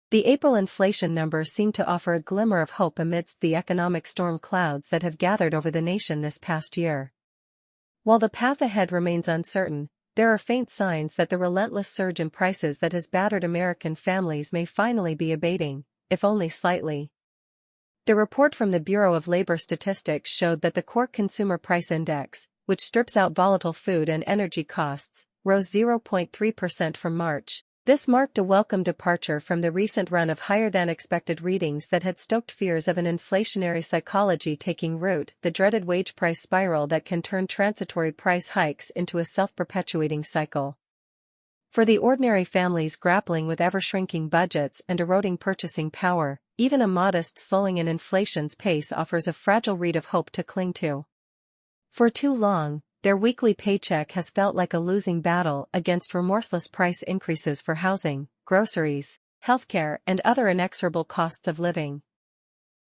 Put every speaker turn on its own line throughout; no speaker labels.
The April inflation numbers seem to offer a glimmer of hope amidst the economic storm clouds that have gathered over the nation this past year. While the path ahead remains uncertain, there are faint signs that the relentless surge in prices that has battered American families may finally be abating, if only slightly. The report from the Bureau of Labor Statistics showed that the core consumer price index, which strips out volatile food and energy costs, rose 0.3% from March. This marked a welcome departure from the recent run of higher-than-expected readings that had stoked fears of an inflationary psychology taking root, the dreaded wage price spiral that can turn transitory price hikes into a self-perpetuating cycle. For the ordinary families grappling with ever-shrinking budgets and eroding purchasing power, even a modest slowing in inflation's pace offers a fragile reed of hope to cling to. For too long, their weekly paycheck has felt like a losing battle against remorseless price increases for housing, groceries, healthcare, and other inexorable costs of living.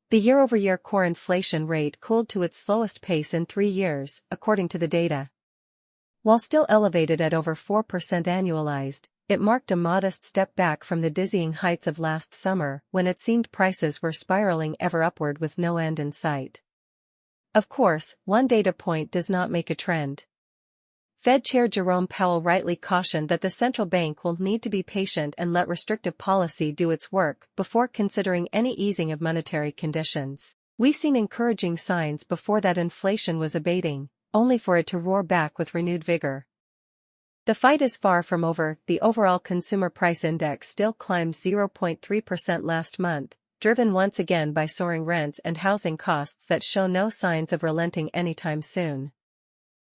The year-over-year core inflation rate cooled to its slowest pace in 3 years, according to the data. While still elevated at over 4% annualized, it marked a modest step back from the dizzying heights of last summer when it seemed prices were spiraling ever upward with no end in sight. Of course, one data point does not make a trend. Fed Chair Jerome Powell rightly cautioned that the central bank will need to be patient and let restrictive policy do its work before considering any easing of monetary conditions. We've seen encouraging signs before that inflation was abating, only for it to roar back with renewed vigor. The fight is far from over. The overall consumer price index still climbed 0.3% last month, driven once again by soaring rents and housing costs that show no signs of relenting anytime soon.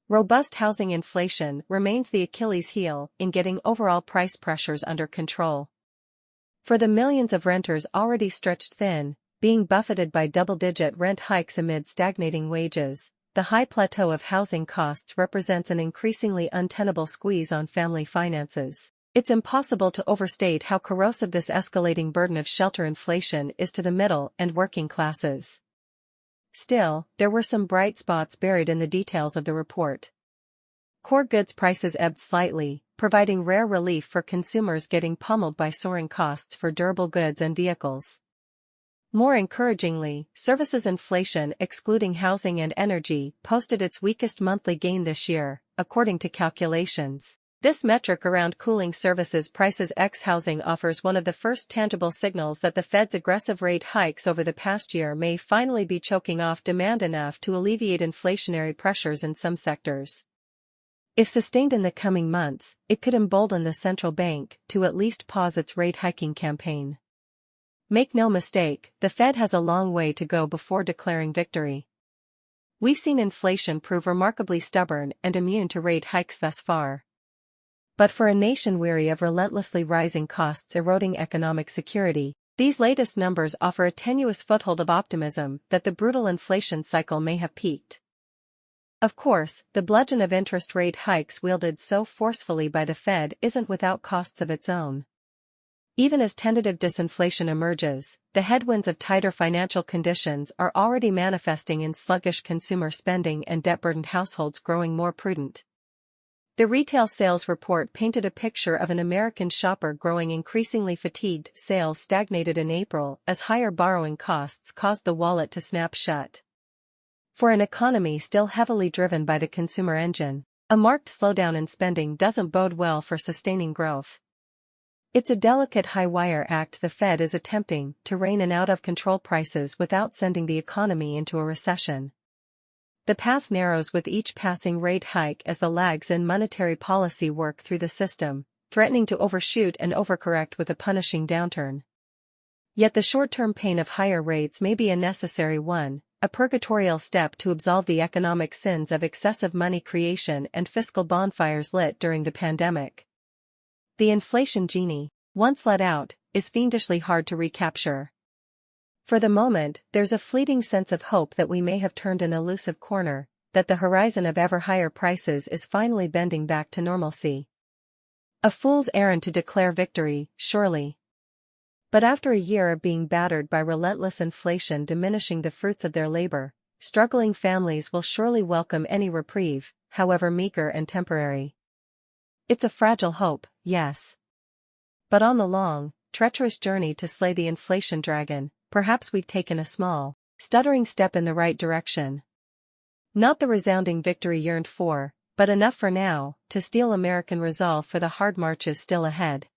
Robust housing inflation remains the Achilles heel in getting overall price pressures under control. For the millions of renters already stretched thin, being buffeted by double-digit rent hikes amid stagnating wages, the high plateau of housing costs represents an increasingly untenable squeeze on family finances. It's impossible to overstate how corrosive this escalating burden of shelter inflation is to the middle and working classes. Still, there were some bright spots buried in the details of the report. Core goods prices ebbed slightly, providing rare relief for consumers getting pummeled by soaring costs for durable goods and vehicles. More encouragingly, services inflation excluding housing and energy posted its weakest monthly gain this year, according to calculations. This metric around cooling services prices ex-housing offers one of the first tangible signals that the Fed's aggressive rate hikes over the past year may finally be choking off demand enough to alleviate inflationary pressures in some sectors. If sustained in the coming months, it could embolden the central bank to at least pause its rate hiking campaign. Make no mistake, the Fed has a long way to go before declaring victory. We've seen inflation prove remarkably stubborn and immune to rate hikes thus far. But for a nation weary of relentlessly rising costs eroding economic security, these latest numbers offer a tenuous foothold of optimism that the brutal inflation cycle may have peaked. Of course, the bludgeon of interest rate hikes wielded so forcefully by the Fed isn't without costs of its own. Even as tentative disinflation emerges, the headwinds of tighter financial conditions are already manifesting in sluggish consumer spending and debt-burdened households growing more prudent. The retail sales report painted a picture of an American shopper growing increasingly fatigued. Sales stagnated in April as higher borrowing costs caused the wallet to snap shut. For an economy still heavily driven by the consumer engine, a marked slowdown in spending doesn't bode well for sustaining growth. It's a delicate high-wire act the Fed is attempting to rein in out-of-control prices without sending the economy into a recession. The path narrows with each passing rate hike as the lags in monetary policy work through the system, threatening to overshoot and overcorrect with a punishing downturn. Yet the short-term pain of higher rates may be a necessary one, a purgatorial step to absolve the economic sins of excessive money creation and fiscal bonfires lit during the pandemic. The inflation genie, once let out, is fiendishly hard to recapture. For the moment, there's a fleeting sense of hope that we may have turned an elusive corner, that the horizon of ever higher prices is finally bending back to normalcy. A fool's errand to declare victory, surely. But after a year of being battered by relentless inflation diminishing the fruits of their labor, struggling families will surely welcome any reprieve, however meager and temporary. It's a fragile hope, yes. But on the long, treacherous journey to slay the inflation dragon, perhaps we've taken a small, stuttering step in the right direction. Not the resounding victory yearned for, but enough for now, to steel American resolve for the hard marches still ahead.